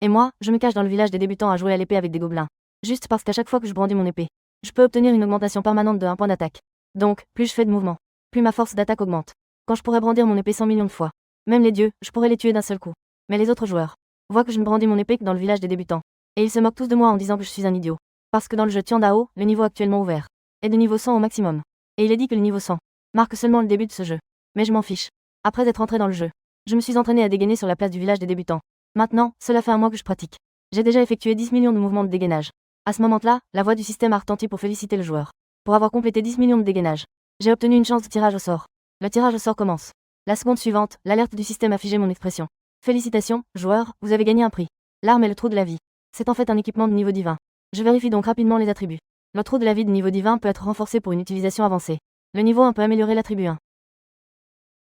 Et moi, je me cache dans le village des débutants à jouer à l'épée avec des gobelins. Juste parce qu'à chaque fois que je brandis mon épée, je peux obtenir une augmentation permanente de 1 point d'attaque. Donc, plus je fais de mouvements, plus ma force d'attaque augmente. Quand je pourrais brandir mon épée 100 millions de fois, même les dieux, je pourrais les tuer d'un seul coup. Mais les autres joueurs voient que je ne brandis mon épée que dans le village des débutants. Et ils se moquent tous de moi en disant que je suis un idiot. Parce que dans le jeu Tiandao, le niveau actuellement ouvert est de niveau 100 au maximum. Et il est dit que le niveau 100 marque seulement le début de ce jeu. Mais je m'en fiche. Après être entré dans le jeu, je me suis entraîné à dégainer sur la place du village des débutants. Maintenant, cela fait un mois que je pratique. J'ai déjà effectué 10 millions de mouvements de dégainage. À ce moment-là, la voix du système a retenti pour féliciter le joueur. Pour avoir complété 10 millions de dégainage, j'ai obtenu une chance de tirage au sort. Le tirage au sort commence. La seconde suivante, l'alerte du système a figé mon expression. Félicitations, joueur, vous avez gagné un prix. L'arme est le trou de la vie. C'est en fait un équipement de niveau divin. Je vérifie donc rapidement les attributs. Le trou de la vie de niveau divin peut être renforcé pour une utilisation avancée. Le niveau 1 peut améliorer l'attribut 1.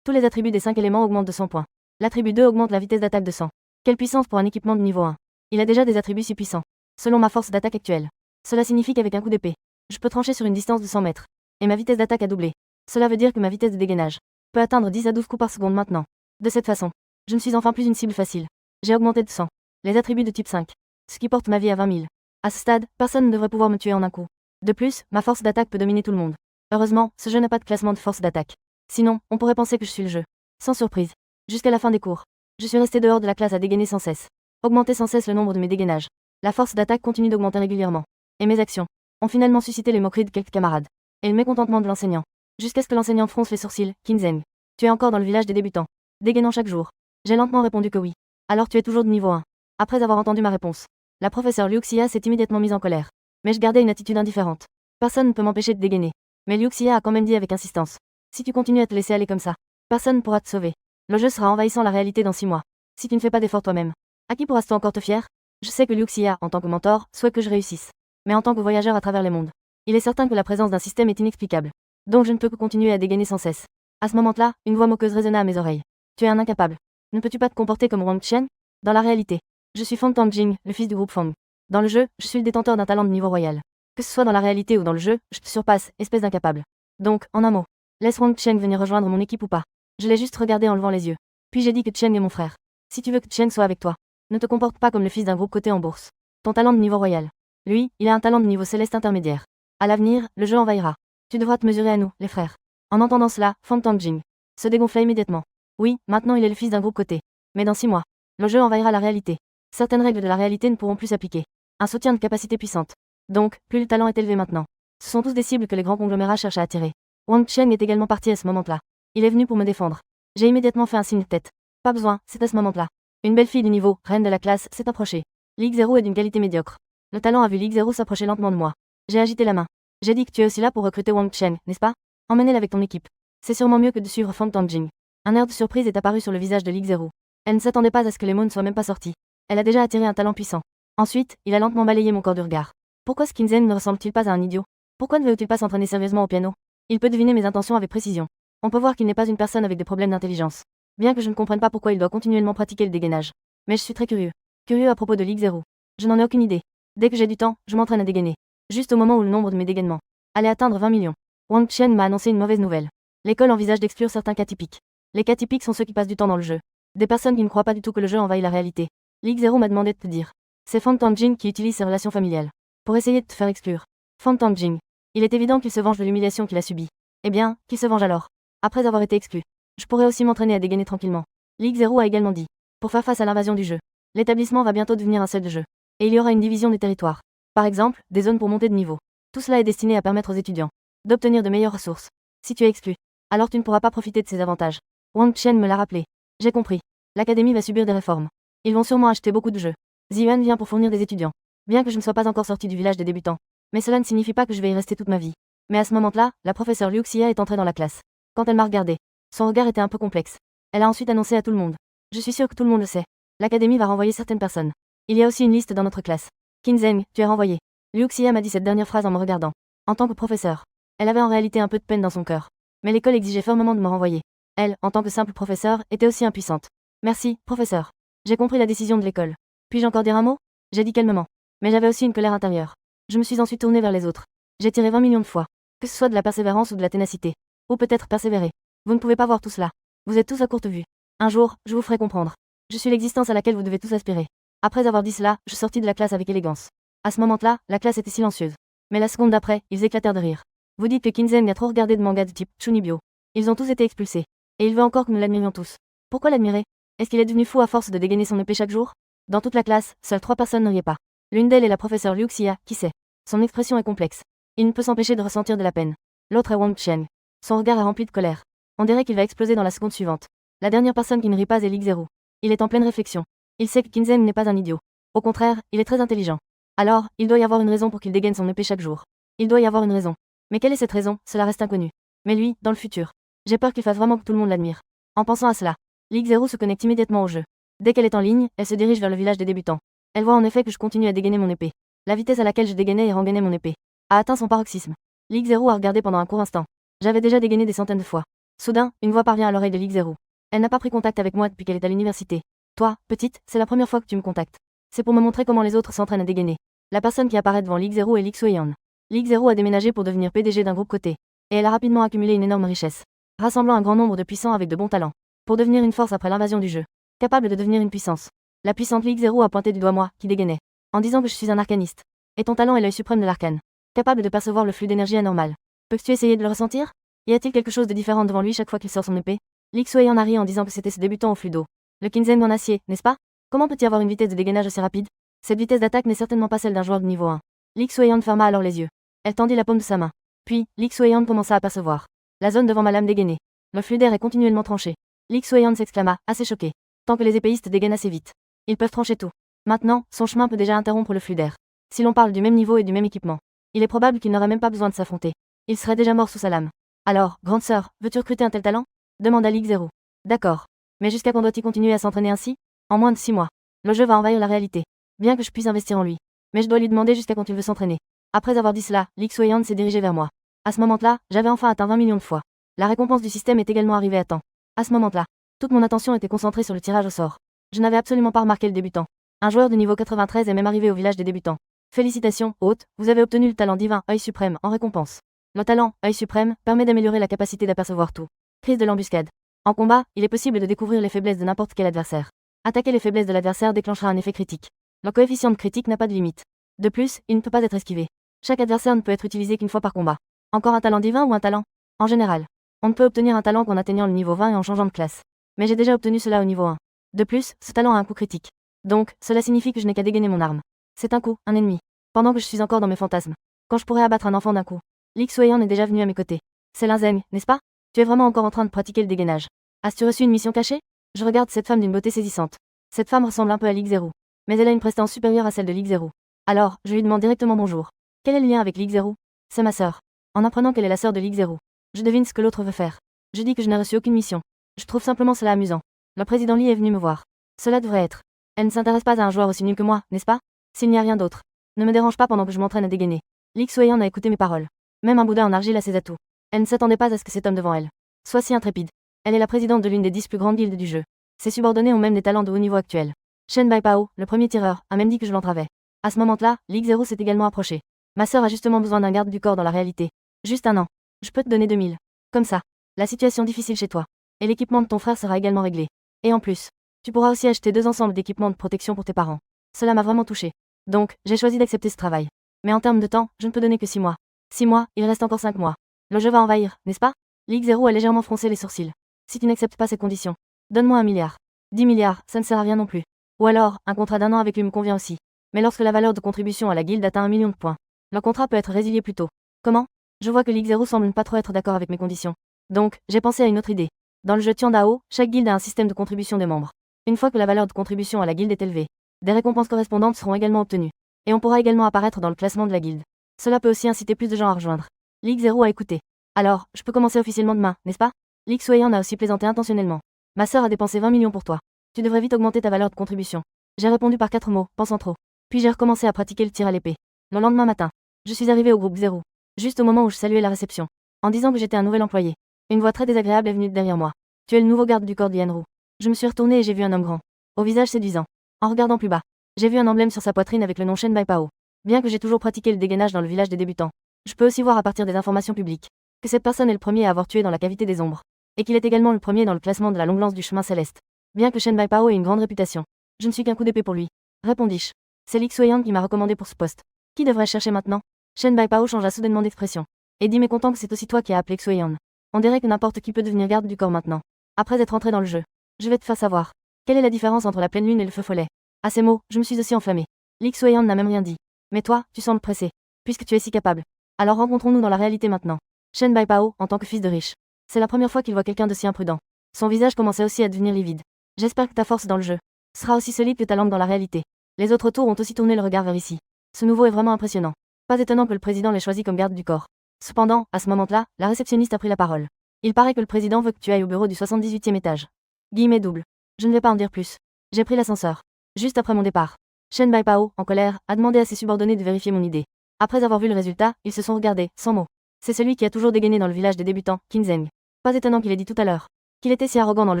Tous les attributs des 5 éléments augmentent de 100 points. L'attribut 2 augmente la vitesse d'attaque de 100. Quelle puissance pour un équipement de niveau 1. Il a déjà des attributs si puissants. Selon ma force d'attaque actuelle. Cela signifie qu'avec un coup d'épée, je peux trancher sur une distance de 100 mètres. Et ma vitesse d'attaque a doublé. Cela veut dire que ma vitesse de dégainage peut atteindre 10 à 12 coups par seconde maintenant. De cette façon, je ne suis enfin plus une cible facile. J'ai augmenté de 100 les attributs de type 5. Ce qui porte ma vie à 20 000. À ce stade, personne ne devrait pouvoir me tuer en un coup. De plus, ma force d'attaque peut dominer tout le monde. Heureusement, ce jeu n'a pas de classement de force d'attaque. Sinon, on pourrait penser que je suis le jeu. Sans surprise. Jusqu'à la fin des cours, je suis resté dehors de la classe à dégainer sans cesse. Augmenter sans cesse le nombre de mes dégainages. La force d'attaque continue d'augmenter régulièrement. Et mes actions ont finalement suscité les moqueries de quelques camarades. Et le mécontentement de l'enseignant. Jusqu'à ce que l'enseignant fronce les sourcils. Kinzeng, tu es encore dans le village des débutants, dégainant chaque jour. J'ai lentement répondu que oui. Alors tu es toujours de niveau 1. Après avoir entendu ma réponse, la professeure Liuxia s'est immédiatement mise en colère. Mais je gardais une attitude indifférente. Personne ne peut m'empêcher de dégainer. Mais Liuxia a quand même dit avec insistance. Si tu continues à te laisser aller comme ça, personne ne pourra te sauver. Le jeu sera envahissant la réalité dans 6 mois. Si tu ne fais pas d'efforts toi-même, à qui pourras-tu encore te fier? Je sais que Liuxia, en tant que mentor, souhaite que je réussisse. Mais en tant que voyageur à travers les mondes, il est certain que la présence d'un système est inexplicable. Donc je ne peux que continuer à dégainer sans cesse. À ce moment-là, une voix moqueuse résonna à mes oreilles. Tu es un incapable. Ne peux-tu pas te comporter comme Wang Chen? Dans la réalité, je suis Fang Tangjing, le fils du groupe Fang. Dans le jeu, je suis le détenteur d'un talent de niveau royal. Que ce soit dans la réalité ou dans le jeu, je te surpasse, espèce d'incapable. Donc, en un mot, laisse Wang Chen venir rejoindre mon équipe ou pas. Je l'ai juste regardé en levant les yeux. Puis j'ai dit que Cheng est mon frère. Si tu veux que Cheng soit avec toi, ne te comporte pas comme le fils d'un groupe coté en bourse. Ton talent de niveau royal. Lui, il a un talent de niveau céleste intermédiaire. À l'avenir, le jeu envahira. Tu devras te mesurer à nous, les frères. En entendant cela, Fang Tangjing se dégonfla immédiatement. Oui, maintenant il est le fils d'un groupe coté. Mais dans 6 mois, le jeu envahira la réalité. Certaines règles de la réalité ne pourront plus s'appliquer. Un soutien de capacité puissante. Donc, plus le talent est élevé maintenant. Ce sont tous des cibles que les grands conglomérats cherchent à attirer. Wang Chen est également parti à ce moment-là. Il est venu pour me défendre. J'ai immédiatement fait un signe de tête. Pas besoin, c'est à ce moment-là. Une belle fille du niveau, reine de la classe, s'est approchée. Ligue 0 est d'une qualité médiocre. Le talent a vu Ligue 0 s'approcher lentement de moi. J'ai agité la main. J'ai dit que tu es aussi là pour recruter Wang Chen, n'est-ce pas? Emmenez-la avec ton équipe. C'est sûrement mieux que de suivre Fang Tangjing. Un air de surprise est apparu sur le visage de Ligue 0. Elle ne s'attendait pas à ce que les mots ne soient même pas sortis. Elle a déjà attiré un talent puissant. Ensuite, il a lentement balayé mon corps du regard. Pourquoi Skinzen ne ressemble-t-il pas à un idiot? Pourquoi ne veut-il pas s'entraîner sérieusement au piano? Il peut deviner mes intentions avec précision. On peut voir qu'il n'est pas une personne avec des problèmes d'intelligence. Bien que je ne comprenne pas pourquoi il doit continuellement pratiquer le dégainage. Mais je suis très curieux. Curieux à propos de Ligue 0. Je n'en ai aucune idée. Dès que j'ai du temps, je m'entraîne à dégainer. Juste au moment où le nombre de mes dégainements allait atteindre 20 millions. Wang Chen m'a annoncé une mauvaise nouvelle. L'école envisage d'exclure certains cas typiques. Les cas typiques sont ceux qui passent du temps dans le jeu. Des personnes qui ne croient pas du tout que le jeu envahit la réalité. Ligue 0 m'a demandé de te dire. C'est Fang Tangjing qui utilise ses relations familiales pour essayer de te faire exclure. Fang Tangjing. Il est évident qu'il se venge de l'humiliation qu'il a subie. Eh bien, qu'il se venge alors. Après avoir été exclu, je pourrais aussi m'entraîner à dégainer tranquillement. Ligue 0 a également dit. Pour faire face à l'invasion du jeu, l'établissement va bientôt devenir un seul jeu. Et il y aura une division des territoires. Par exemple, des zones pour monter de niveau. Tout cela est destiné à permettre aux étudiants d'obtenir de meilleures ressources. Si tu es exclu, alors tu ne pourras pas profiter de ces avantages. Wang Chen me l'a rappelé. J'ai compris. L'académie va subir des réformes. Ils vont sûrement acheter beaucoup de jeux. Ziyuan vient pour fournir des étudiants. Bien que je ne sois pas encore sorti du village des débutants. Mais cela ne signifie pas que je vais y rester toute ma vie. Mais à ce moment-là, la professeure Liuxia est entrée dans la classe. Quand elle m'a regardé, son regard était un peu complexe. Elle a ensuite annoncé à tout le monde. Je suis sûre que tout le monde le sait. L'académie va renvoyer certaines personnes. Il y a aussi une liste dans notre classe. Kinzeng, tu es renvoyé. Liuxia m'a dit cette dernière phrase en me regardant. En tant que professeur, elle avait en réalité un peu de peine dans son cœur. Mais l'école exigeait fermement de me renvoyer. Elle, en tant que simple professeur, était aussi impuissante. Merci, professeur. J'ai compris la décision de l'école. Puis-je encore dire un mot? J'ai dit calmement. Mais j'avais aussi une colère intérieure. Je me suis ensuite tournée vers les autres. J'ai tiré 20 millions de fois. Que ce soit de la persévérance ou de la ténacité. Ou peut-être persévérer. Vous ne pouvez pas voir tout cela. Vous êtes tous à courte vue. Un jour, je vous ferai comprendre. Je suis l'existence à laquelle vous devez tous aspirer. Après avoir dit cela, je sortis de la classe avec élégance. À ce moment-là, la classe était silencieuse. Mais la seconde d'après, ils éclatèrent de rire. Vous dites que Kinzen a trop regardé de mangas de type Chunibyo. Ils ont tous été expulsés. Et il veut encore que nous l'admirions tous. Pourquoi l'admirer? Est-ce qu'il est devenu fou à force de dégainer son épée chaque jour? Dans toute la classe, seules 3 personnes ne riaient pas. L'une d'elles est la professeure Liu Xia, qui sait. Son expression est complexe. Il ne peut s'empêcher de ressentir de la peine. L'autre est Wang Cheng. Son regard est rempli de colère. On dirait qu'il va exploser dans la seconde suivante. La dernière personne qui ne rit pas est Lig-Zero. Il est en pleine réflexion. Il sait que Kinzen n'est pas un idiot. Au contraire, il est très intelligent. Alors, il doit y avoir une raison pour qu'il dégaine son épée chaque jour. Il doit y avoir une raison. Mais quelle est cette raison? Cela reste inconnu. Mais lui, dans le futur. J'ai peur qu'il fasse vraiment que tout le monde l'admire. En pensant à cela, Lig-Zero se connecte immédiatement au jeu. Dès qu'elle est en ligne, elle se dirige vers le village des débutants. Elle voit en effet que je continue à dégainer mon épée. La vitesse à laquelle je dégainais et rengainais mon épée a atteint son paroxysme. Lig-Zero a regardé pendant un court instant. J'avais déjà dégainé des centaines de fois. Soudain, une voix parvient à l'oreille de Lig-Zero. Elle n'a pas pris contact avec moi depuis qu'elle est à l'université. Toi, petite, c'est la première fois que tu me contactes. C'est pour me montrer comment les autres s'entraînent à dégainer. La personne qui apparaît devant Lig-Zero est Lig Sueyan. Lig-Zero a déménagé pour devenir PDG d'un groupe coté. Et elle a rapidement accumulé une énorme richesse, rassemblant un grand nombre de puissants avec de bons talents. Pour devenir une force après l'invasion du jeu. Capable de devenir une puissance. La puissante Lig-Zero a pointé du doigt moi, qui dégainais. En disant que je suis un arcaniste. Et ton talent est l'œil suprême de l'arcane. Capable de percevoir le flux d'énergie anormal. Peux-tu essayer de le ressentir? Y a-t-il quelque chose de différent devant lui chaque fois qu'il sort son épée? Lig Sueyan a ri en disant que c'était ce débutant au flux d'eau. Le Kinzen en acier, n'est-ce pas? Comment peut-il avoir une vitesse de dégainage aussi rapide? Cette vitesse d'attaque n'est certainement pas celle d'un joueur de niveau 1. Lig Sueyan ferma alors les yeux. Elle tendit la paume de sa main. Puis, Lig Sueyan commença à apercevoir la zone devant ma lame dégainée. Le flux d'air est continuellement tranché. Lig Sueyan s'exclama, assez choqué. Tant que les épéistes dégainent assez vite, ils peuvent trancher tout. Maintenant, son chemin peut déjà interrompre le flux d'air. Si l'on parle du même niveau et du même équipement, il est probable qu'il n'aurait même pas besoin de s'affronter. Il serait déjà mort sous sa lame. Alors, grande sœur, veux-tu recruter un tel talent? Demanda Lig-Zero. D'accord. Mais jusqu'à quand doit-il continuer à s'entraîner ainsi? En moins de 6 mois. Le jeu va envahir la réalité. Bien que je puisse investir en lui. Mais je dois lui demander jusqu'à quand il veut s'entraîner. Après avoir dit cela, Lig Sueyan s'est dirigé vers moi. À ce moment-là, j'avais enfin atteint 20 millions de fois. La récompense du système est également arrivée à temps. À ce moment-là, toute mon attention était concentrée sur le tirage au sort. Je n'avais absolument pas remarqué le débutant. Un joueur de niveau 93 est même arrivé au village des débutants. Félicitations, hôte, vous avez obtenu le talent divin œil suprême en récompense. Le talent œil suprême permet d'améliorer la capacité d'apercevoir tout. Crise de l'embuscade. En combat, il est possible de découvrir les faiblesses de n'importe quel adversaire. Attaquer les faiblesses de l'adversaire déclenchera un effet critique. Le coefficient de critique n'a pas de limite. De plus, il ne peut pas être esquivé. Chaque adversaire ne peut être utilisé qu'une fois par combat. Encore un talent divin ou un talent? En général, on ne peut obtenir un talent qu'en atteignant le niveau 20 et en changeant de classe. Mais j'ai déjà obtenu cela au niveau 1. De plus, ce talent a un coup critique. Donc, cela signifie que je n'ai qu'à dégainer mon arme. C'est un coup, un ennemi. Pendant que je suis encore dans mes fantasmes. Quand je pourrais abattre un enfant d'un coup. Lig Sueyan est déjà venu à mes côtés. C'est l'Inzeng, n'est-ce pas? Tu es vraiment encore en train de pratiquer le dégainage. As-tu reçu une mission cachée? Je regarde cette femme d'une beauté saisissante. Cette femme ressemble un peu à Lig-Zero. Mais elle a une prestance supérieure à celle de Lig-Zero. Alors, je lui demande directement bonjour. Quel est le lien avec Lig-Zero? C'est ma sœur. En apprenant qu'elle est la sœur de Lig-Zero, je devine ce que l'autre veut faire. Je dis que je n'ai reçu aucune mission. Je trouve simplement cela amusant. Le président Lee est venu me voir. Cela devrait être. Elle ne s'intéresse pas à un joueur aussi nul que moi, n'est-ce pas? S'il n'y a rien d'autre. Ne me dérange pas pendant que je m'entraîne à dégainer. Lig Sueyan a écouté mes paroles. Même un bouddha en argile a ses atouts. Elle ne s'attendait pas à ce que cet homme devant elle soit si intrépide. Elle est la présidente de l'une des 10 plus grandes guildes du jeu. Ses subordonnés ont même des talents de haut niveau actuels. Shen Baipao, le premier tireur, a même dit que je l'entravais. À ce moment-là, Lig-Zero s'est également approché. Ma sœur a justement besoin d'un garde du corps dans la réalité. Juste un an. Je peux te donner 2000. Comme ça. La situation difficile chez toi. Et l'équipement de ton frère sera également réglé. Et en plus, tu pourras aussi acheter 2 ensembles d'équipements de protection pour tes parents. Cela m'a vraiment touché. Donc, j'ai choisi d'accepter ce travail. Mais en termes de temps, je ne peux donner que 6 mois. 6 mois, il reste encore 5 mois. Le jeu va envahir, n'est-ce pas? Lig-Zero a légèrement froncé les sourcils. Si tu n'acceptes pas ces conditions, donne-moi 1 milliard. 10 milliards, ça ne sert à rien non plus. Ou alors, un contrat d'1 an avec lui me convient aussi. Mais lorsque la valeur de contribution à la guilde atteint 1 million de points, le contrat peut être résilié plus tôt. Comment? Je vois que Lig-Zero semble ne pas trop être d'accord avec mes conditions. Donc, j'ai pensé à une autre idée. Dans le jeu Tiandao, chaque guilde a un système de contribution des membres. Une fois que la valeur de contribution à la guilde est élevée, des récompenses correspondantes seront également obtenues. Et on pourra également apparaître dans le classement de la guilde. Cela peut aussi inciter plus de gens à rejoindre. Lig-Zero a écouté. Alors, je peux commencer officiellement demain, n'est-ce pas? Lig Sueyan a aussi plaisanté intentionnellement. Ma sœur a dépensé 20 millions pour toi. Tu devrais vite augmenter ta valeur de contribution. J'ai répondu par 4 mots, pensant trop. Puis j'ai recommencé à pratiquer le tir à l'épée. Le lendemain matin, je suis arrivé au groupe 0. Juste au moment où je saluais la réception. En disant que j'étais un nouvel employé. Une voix très désagréable est venue de derrière moi. Tu es le nouveau garde du corps de Yanru. Je me suis retourné et j'ai vu un homme grand. Au visage séduisant. En regardant plus bas, j'ai vu un emblème sur sa poitrine avec le nom Shen Baipao. Bien que j'ai toujours pratiqué le dégainage dans le village des débutants, je peux aussi voir à partir des informations publiques que cette personne est le premier à avoir tué dans la cavité des ombres. Et qu'il est également le premier dans le classement de la longue lance du chemin céleste. Bien que Shen Baipao ait une grande réputation, je ne suis qu'un coup d'épée pour lui. répondis-je. C'est Li Xueyang qui m'a recommandé pour ce poste. Qui devrais-je chercher maintenant? Shen Baipao changea soudainement d'expression. Et dit mécontent que c'est aussi toi qui as appelé Xueyang. On dirait que n'importe qui peut devenir garde du corps maintenant. Après être entré dans le jeu. Je vais te faire savoir. Quelle est la différence entre la pleine lune et le feu follet? À ces mots, je me suis aussi enflammé. Li Xueyang n'a même rien dit. Mais toi, tu sembles pressé. Puisque tu es si capable. Alors rencontrons-nous dans la réalité maintenant. Shen Baipao, en tant que fils de riche. C'est la première fois qu'il voit quelqu'un de si imprudent. Son visage commençait aussi à devenir livide. J'espère que ta force dans le jeu sera aussi solide que ta langue dans la réalité. Les autres tours ont aussi tourné le regard vers ici. Ce nouveau est vraiment impressionnant. Pas étonnant que le président l'ait choisi comme garde du corps. Cependant, à ce moment-là, la réceptionniste a pris la parole. Il paraît que le président veut que tu ailles au bureau du 78e étage. Guillemets double. Je ne vais pas en dire plus. J'ai pris l'ascenseur. Juste après mon départ. Shen Baipao, en colère, a demandé à ses subordonnés de vérifier mon idée. Après avoir vu le résultat, ils se sont regardés, sans mots. C'est celui qui a toujours dégainé dans le village des débutants, Kinzeng. Pas étonnant qu'il ait dit tout à l'heure qu'il était si arrogant dans le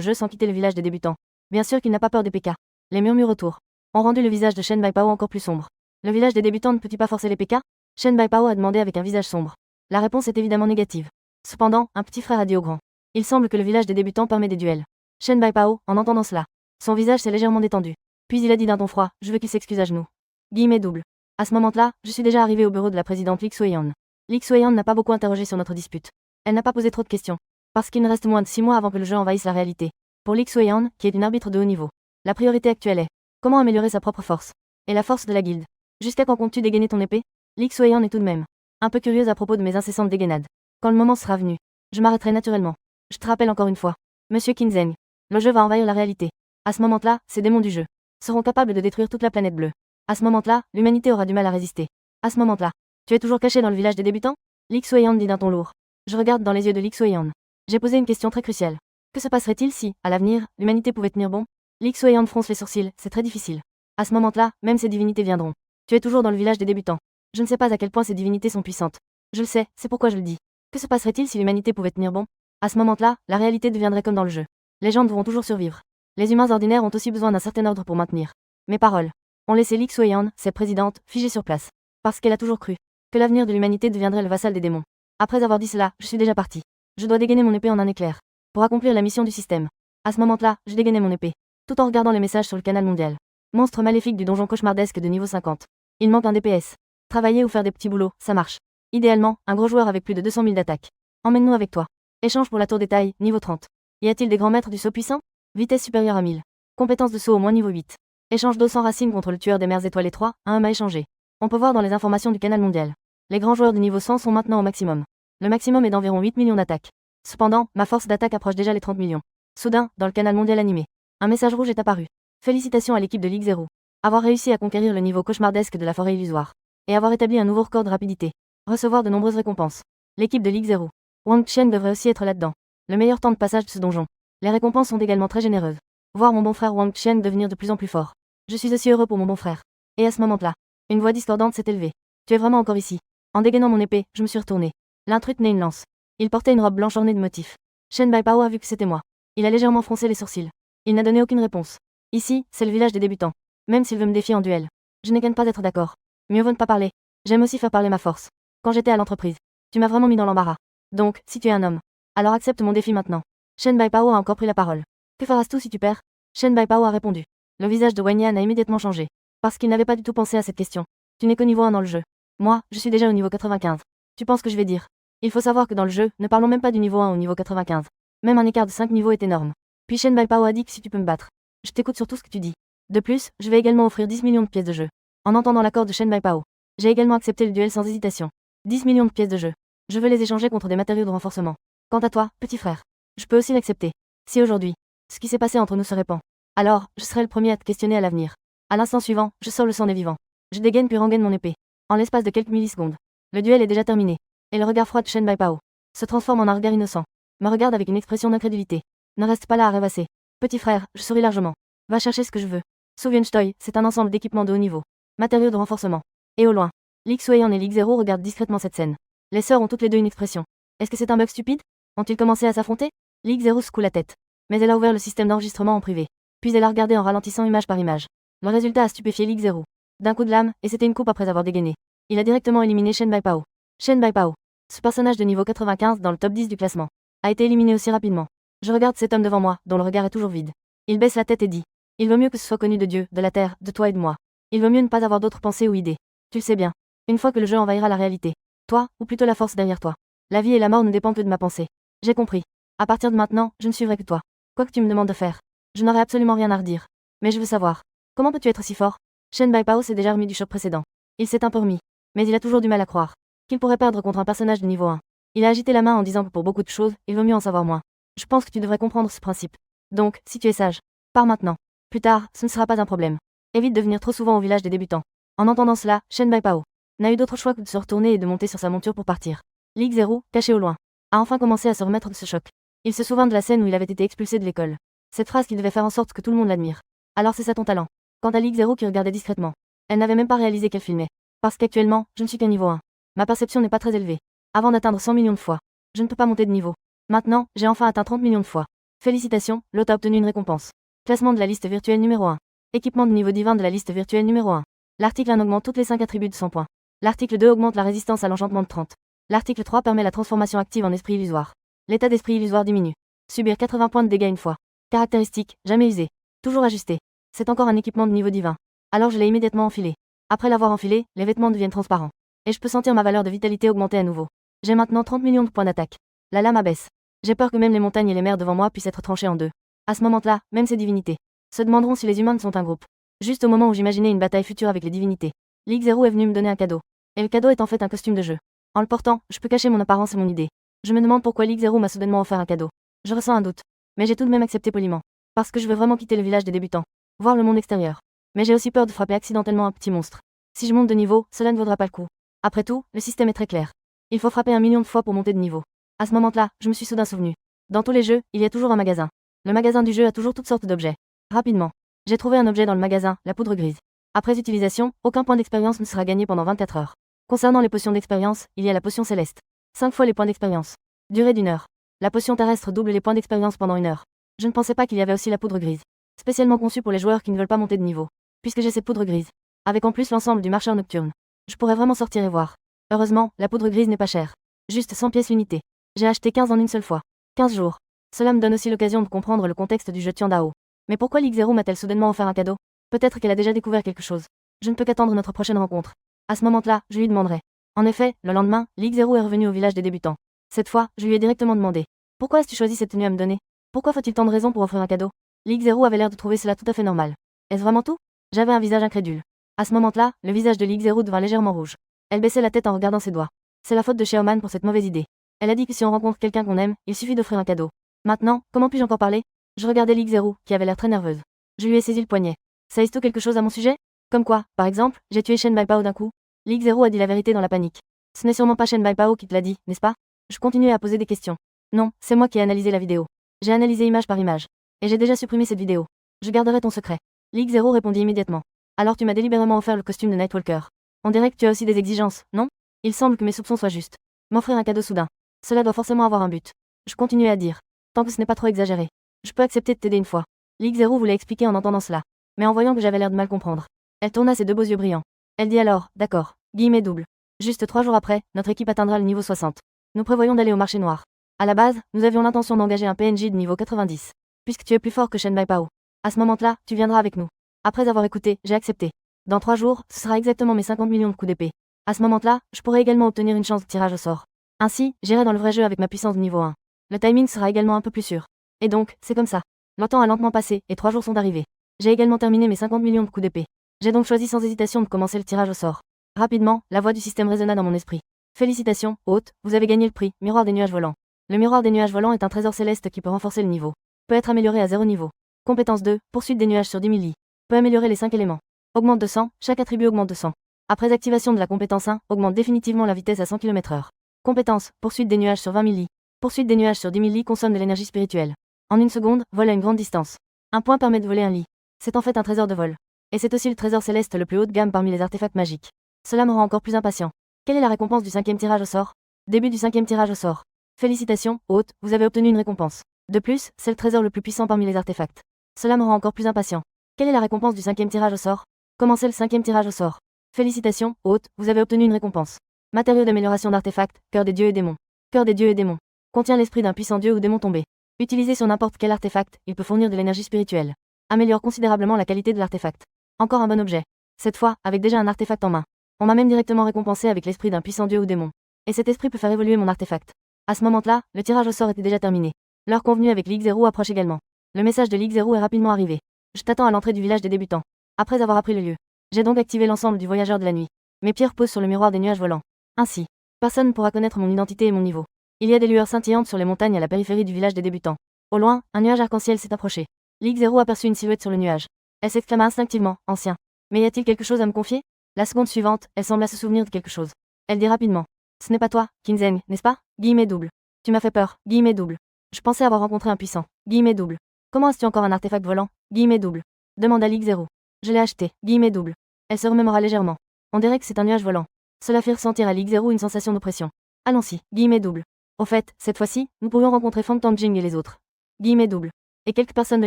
jeu sans quitter le village des débutants. Bien sûr qu'il n'a pas peur des PK. Les murmures autour ont rendu le visage de Shen Baipao encore plus sombre. Le village des débutants ne peut-il pas forcer les PK? Shen Baipao a demandé avec un visage sombre. La réponse est évidemment négative. Cependant, un petit frère a dit au grand. Il semble que le village des débutants permet des duels. Shen Baipao, en entendant cela, son visage s'est légèrement détendu. Puis il a dit d'un ton froid, je veux qu'il s'excuse à genoux. Guillemets double. À ce moment-là, je suis déjà arrivé au bureau de la présidente Li Xueyang. Li Xueyang n'a pas beaucoup interrogé sur notre dispute. Elle n'a pas posé trop de questions. Parce qu'il ne reste moins de 6 mois avant que le jeu envahisse la réalité. Pour Li Xueyang, qui est une arbitre de haut niveau, la priorité actuelle est comment améliorer sa propre force et la force de la guilde. Jusqu'à quand comptes-tu dégainer ton épée? Li Xueyang est tout de même un peu curieuse à propos de mes incessantes dégainades. Quand le moment sera venu, je m'arrêterai naturellement. Je te rappelle encore une fois, Monsieur Kinzeng, le jeu va envahir la réalité. À ce moment-là, ces démons du jeu seront capables de détruire toute la planète bleue. À ce moment-là, l'humanité aura du mal à résister. À ce moment-là, tu es toujours caché dans le village des débutants? Li Xueyang dit d'un ton lourd. Je regarde dans les yeux de Li Xueyang. J'ai posé une question très cruciale. Que se passerait-il si, à l'avenir, l'humanité pouvait tenir bon? Li Xueyang fronce les sourcils, c'est très difficile. À ce moment-là, même ces divinités viendront. Tu es toujours dans le village des débutants. Je ne sais pas à quel point ces divinités sont puissantes. Je le sais, c'est pourquoi je le dis. Que se passerait-il si l'humanité pouvait tenir bon? À ce moment-là, la réalité deviendrait comme dans le jeu. Les gens devront toujours survivre. Les humains ordinaires ont aussi besoin d'un certain ordre pour maintenir. Mes paroles ont laissé Li Xueyang, cette présidente, figée sur place. Parce qu'elle a toujours cru que l'avenir de l'humanité deviendrait le vassal des démons. Après avoir dit cela, je suis déjà parti. Je dois dégainer mon épée en un éclair. Pour accomplir la mission du système. À ce moment-là, je dégainais mon épée. Tout en regardant les messages sur le canal mondial. Monstre maléfique du donjon cauchemardesque de niveau 50. Il manque un DPS. Travailler ou faire des petits boulots, ça marche. Idéalement, un gros joueur avec plus de 200 000 d'attaque. Emmène-nous avec toi. Échange pour la tour des tailles, niveau 30. Y a-t-il des grands maîtres du saut puissant? Vitesse supérieure à 1000. Compétence de saut au moins niveau 8. Échange d'eau sans racine contre le tueur des mers étoilées 3, à 1 à échanger. On peut voir dans les informations du canal mondial. Les grands joueurs de niveau 100 sont maintenant au maximum. Le maximum est d'environ 8 millions d'attaques. Cependant, ma force d'attaque approche déjà les 30 millions. Soudain, dans le canal mondial animé, un message rouge est apparu. Félicitations à l'équipe de Ligue 0. Avoir réussi à conquérir le niveau cauchemardesque de la forêt illusoire. Et avoir établi un nouveau record de rapidité. Recevoir de nombreuses récompenses. L'équipe de Ligue 0. Wang Qian devrait aussi être là-dedans. Le meilleur temps de passage de ce donjon. Les récompenses sont également très généreuses. Voir mon bon frère Wang Qian devenir de plus en plus fort. Je suis aussi heureux pour mon bon frère. Et à ce moment-là, une voix discordante s'est élevée. Tu es vraiment encore ici? En dégainant mon épée, je me suis retourné. L'intrus tenait une lance. Il portait une robe blanche ornée de motifs. Shen Baipao a vu que c'était moi. Il a légèrement froncé les sourcils. Il n'a donné aucune réponse. Ici, c'est le village des débutants. Même s'il veut me défier en duel. Je n'ai qu'à ne pas être d'accord. Mieux vaut ne pas parler. J'aime aussi faire parler ma force. Quand j'étais à l'entreprise, tu m'as vraiment mis dans l'embarras. Donc, si tu es un homme, alors accepte mon défi maintenant. Shen Baipao a encore pris la parole. Que feras-tu si tu perds? Shen Baipao a répondu. Le visage de Wang Yan a immédiatement changé. Parce qu'il n'avait pas du tout pensé à cette question. Tu n'es qu'au niveau 1 dans le jeu. Moi, je suis déjà au niveau 95. Tu penses que je vais dire? Il faut savoir que dans le jeu, ne parlons même pas du niveau 1 au niveau 95. Même un écart de 5 niveaux est énorme. Puis Shen Baipao a dit que si tu peux me battre, je t'écoute sur tout ce que tu dis. De plus, je vais également offrir 10 millions de pièces de jeu. En entendant l'accord de Shen Baipao, j'ai également accepté le duel sans hésitation. 10 millions de pièces de jeu. Je veux les échanger contre des matériaux de renforcement. Quant à toi, petit frère, je peux aussi l'accepter. Si aujourd'hui, ce qui s'est passé entre nous se répand, alors, je serai le premier à te questionner à l'avenir. À l'instant suivant, je sors le sang des vivants. Je dégaine puis rengaine mon épée. En l'espace de quelques millisecondes, le duel est déjà terminé. Et le regard froid de Shen Baipao se transforme en un regard innocent. Me regarde avec une expression d'incrédulité. Ne reste pas là à rêvasser. Petit frère, je souris largement. Va chercher ce que je veux. Souviens-toi, c'est un ensemble d'équipements de haut niveau. Matériaux de renforcement. Et au loin, Li Xueyang et Ligue 0 regardent discrètement cette scène. Les sœurs ont toutes les deux une expression. Est-ce que c'est un bug stupide? Ont-ils commencé à s'affronter? Ligue 0 secoue la tête. Mais elle a ouvert le système d'enregistrement en privé. Puis elle a regardé en ralentissant image par image. Le résultat a stupéfié Ligue 0. D'un coup de lame, et c'était une coupe après avoir dégainé. Il a directement éliminé Shen Baipao. Shen Baipao, ce personnage de niveau 95 dans le top 10 du classement, a été éliminé aussi rapidement. Je regarde cet homme devant moi, dont le regard est toujours vide. Il baisse la tête et dit. Il vaut mieux que ce soit connu de Dieu, de la terre, de toi et de moi. Il vaut mieux ne pas avoir d'autres pensées ou idées. Tu le sais bien. Une fois que le jeu envahira la réalité. Toi, ou plutôt la force derrière toi. La vie et la mort ne dépendent que de ma pensée. J'ai compris. À partir de maintenant, je ne suivrai que toi. Quoi que tu me demandes de faire. Je n'aurai absolument rien à redire. Mais je veux savoir. Comment peux-tu être si fort? Shen Baipao s'est déjà remis du choc précédent. Il s'est un peu remis. Mais il a toujours du mal à croire qu'il pourrait perdre contre un personnage de niveau 1. Il a agité la main en disant que pour beaucoup de choses, il vaut mieux en savoir moins. Je pense que tu devrais comprendre ce principe. Donc, si tu es sage, pars maintenant. Plus tard, ce ne sera pas un problème. Évite de venir trop souvent au village des débutants. En entendant cela, Shen Baipao n'a eu d'autre choix que de se retourner et de monter sur sa monture pour partir. Lig Zero, caché au loin, a enfin commencé à se remettre de ce choc. Il se souvint de la scène où il avait été expulsé de l'école. Cette phrase qui devait faire en sorte que tout le monde l'admire. Alors c'est ça ton talent. Quant à Lig Zero qui regardait discrètement, elle n'avait même pas réalisé qu'elle filmait. Parce qu'actuellement, je ne suis qu'un niveau 1. Ma perception n'est pas très élevée. Avant d'atteindre 100 millions de fois, je ne peux pas monter de niveau. Maintenant, j'ai enfin atteint 30 millions de fois. Félicitations, l'hôte a obtenu une récompense. Classement de la liste virtuelle numéro 1. Équipement de niveau divin de la liste virtuelle numéro 1. L'article 1 augmente toutes les 5 attributs de 100 points. L'article 2 augmente la résistance à l'enchantement de 30. L'article 3 permet la transformation active en esprit illusoire. L'état d'esprit illusoire diminue. Subir 80 points de dégâts une fois. Caractéristique, jamais usé. Toujours ajusté. C'est encore un équipement de niveau divin. Alors je l'ai immédiatement enfilé. Après l'avoir enfilé, les vêtements deviennent transparents. Et je peux sentir ma valeur de vitalité augmenter à nouveau. J'ai maintenant 30 millions de points d'attaque. La lame abaisse. J'ai peur que même les montagnes et les mers devant moi puissent être tranchées en deux. À ce moment-là, même ces divinités se demanderont si les humains sont un groupe. Juste au moment où j'imaginais une bataille future avec les divinités, Lig Zero est venu me donner un cadeau. Et le cadeau est en fait un costume de jeu. En le portant, je peux cacher mon apparence et mon idée. Je me demande pourquoi Lig Zero m'a soudainement offert un cadeau. Je ressens un doute. Mais j'ai tout de même accepté poliment. Parce que je veux vraiment quitter le village des débutants. Voir le monde extérieur. Mais j'ai aussi peur de frapper accidentellement un petit monstre. Si je monte de niveau, cela ne vaudra pas le coup. Après tout, le système est très clair. Il faut frapper 1 million de fois pour monter de niveau. À ce moment-là, je me suis soudain souvenu. Dans tous les jeux, il y a toujours un magasin. Le magasin du jeu a toujours toutes sortes d'objets. Rapidement, j'ai trouvé un objet dans le magasin, la poudre grise. Après utilisation, aucun point d'expérience ne sera gagné pendant 24 heures. Concernant les potions d'expérience, il y a la potion céleste. 5 fois les points d'expérience. Durée d'1 heure. La potion terrestre double les points d'expérience pendant 1 heure. Je ne pensais pas qu'il y avait aussi la poudre grise. Spécialement conçue pour les joueurs qui ne veulent pas monter de niveau. Puisque j'ai cette poudre grise. Avec en plus l'ensemble du marcheur nocturne. Je pourrais vraiment sortir et voir. Heureusement, la poudre grise n'est pas chère. Juste 100 pièces l'unité. J'ai acheté 15 en une seule fois. 15 jours. Cela me donne aussi l'occasion de comprendre le contexte du jeu Tiandao. Mais pourquoi Lig Zero m'a-t-elle soudainement offert un cadeau? Peut-être qu'elle a déjà découvert quelque chose. Je ne peux qu'attendre notre prochaine rencontre. À ce moment-là, je lui demanderai. En effet, le lendemain, Lig Zero est revenu au village des débutants. Cette fois, je lui ai directement demandé. Pourquoi as-tu choisi cette tenue à me donner? Pourquoi faut-il tant de raisons pour offrir un cadeau? Lig Zero avait l'air de trouver cela tout à fait normal. Est-ce vraiment tout? J'avais un visage incrédule. À ce moment-là, le visage de Lig Zero devint légèrement rouge. Elle baissait la tête en regardant ses doigts. C'est la faute de Xiaoman pour cette mauvaise idée. Elle a dit que si on rencontre quelqu'un qu'on aime, il suffit d'offrir un cadeau. Maintenant, comment puis-je encore parler? Je regardais Lig Zero, qui avait l'air très nerveuse. Je lui ai saisi le poignet. Sais-tu quelque chose à mon sujet? Comme quoi, par exemple, j'ai tué Shen Baipao d'un coup? Lig Zero a dit la vérité dans la panique. Ce n'est sûrement pas Shen Baipao qui te l'a dit, n'est-ce pas? Je continuais à poser des questions. Non, c'est moi qui ai analysé la vidéo. J'ai analysé image par image. Et j'ai déjà supprimé cette vidéo. Je garderai ton secret. Lig Zero répondit immédiatement. Alors tu m'as délibérément offert le costume de Nightwalker. On dirait que tu as aussi des exigences, non? Il semble que mes soupçons soient justes. M'offrir un cadeau soudain. Cela doit forcément avoir un but. Je continuais à dire. Tant que ce n'est pas trop exagéré. Je peux accepter de t'aider une fois. Lig Zero voulait expliquer en entendant cela. Mais en voyant que j'avais l'air de mal comprendre. Elle tourna ses deux beaux yeux brillants. Elle dit alors, d'accord, guillemets double. Juste 3 jours après, notre équipe atteindra le niveau 60. Nous prévoyons d'aller au marché noir. À la base, nous avions l'intention d'engager un PNJ de niveau 90. Puisque tu es plus fort que Shen Baipao. À ce moment-là, tu viendras avec nous. Après avoir écouté, j'ai accepté. Dans 3 jours, ce sera exactement mes 50 millions de coups d'épée. À ce moment-là, je pourrai également obtenir une chance de tirage au sort. Ainsi, j'irai dans le vrai jeu avec ma puissance de niveau 1. Le timing sera également un peu plus sûr. Et donc, c'est comme ça. Le temps a lentement passé, et 3 jours sont arrivés. J'ai également terminé mes 50 millions de coups d'épée. J'ai donc choisi sans hésitation de commencer le tirage au sort. Rapidement, la voix du système résonna dans mon esprit. Félicitations, hôte, vous avez gagné le prix, Miroir des nuages volants. Le miroir des nuages volants est un trésor céleste qui peut renforcer le niveau. Peut être amélioré à 0 niveau. Compétence 2, poursuite des nuages sur 10 000 lits. Peut améliorer les 5 éléments. Augmente de 100, chaque attribut augmente de 100. Après activation de la compétence 1, augmente définitivement la vitesse à 100 km/h. Compétence, poursuite des nuages sur 20 000 lits. Poursuite des nuages sur 10 000 lits consomme de l'énergie spirituelle. En une seconde, vole à une grande distance. Un point permet de voler un lit. C'est en fait un trésor de vol. Et c'est aussi le trésor céleste le plus haut de gamme parmi les artefacts magiques. Cela me rend encore plus impatient. Quelle est la récompense du 5e tirage au sort? Début du 5e tirage au sort. Félicitations, hôte, vous avez obtenu une récompense. De plus, c'est le trésor le plus puissant parmi les artefacts. Cela me rend encore plus impatient. Quelle est la récompense du 5e tirage au sort? Commencez le 5e tirage au sort. Félicitations, hôte, vous avez obtenu une récompense. Matériau d'amélioration d'artefacts, cœur des dieux et démons. Cœur des dieux et démons. Contient l'esprit d'un puissant dieu ou démon tombé. Utilisé sur n'importe quel artefact, il peut fournir de l'énergie spirituelle. Améliore considérablement la qualité de l'artefact. Encore un bon objet. Cette fois, avec déjà un artefact en main. On m'a même directement récompensé avec l'esprit d'un puissant dieu ou démon. Et cet esprit peut faire évoluer mon artefact. À ce moment-là, le tirage au sort était déjà terminé. L'heure convenue avec Ligue 0 approche également. Le message de Ligue 0 est rapidement arrivé. Je t'attends à l'entrée du village des débutants. Après avoir appris le lieu, j'ai donc activé l'ensemble du voyageur de la nuit. Mes pierres posent sur le miroir des nuages volants. Ainsi, personne ne pourra connaître mon identité et mon niveau. Il y a des lueurs scintillantes sur les montagnes à la périphérie du village des débutants. Au loin, un nuage arc-en-ciel s'est approché. Ligue 0 aperçut une silhouette sur le nuage. Elle s'exclama instinctivement, ancien. Mais y a-t-il quelque chose à me confier? La seconde suivante, elle sembla se souvenir de quelque chose. Elle dit rapidement. Ce n'est pas toi, Kinzeng, n'est-ce pas? Guillemets double. Tu m'as fait peur, guillemets double. Je pensais avoir rencontré un puissant, guillemets double. Comment as-tu encore un artefact volant? Guillemets double. Demanda Ligue 0. Je l'ai acheté, guillemets double. Elle se remémora légèrement. On dirait que c'est un nuage volant. Cela fit ressentir à Ligue 0 une sensation d'oppression. Allons-y, guillemets double. Au fait, cette fois-ci, nous pourrions rencontrer Fang Tangjing et les autres. Guillemets double. Et quelques personnes de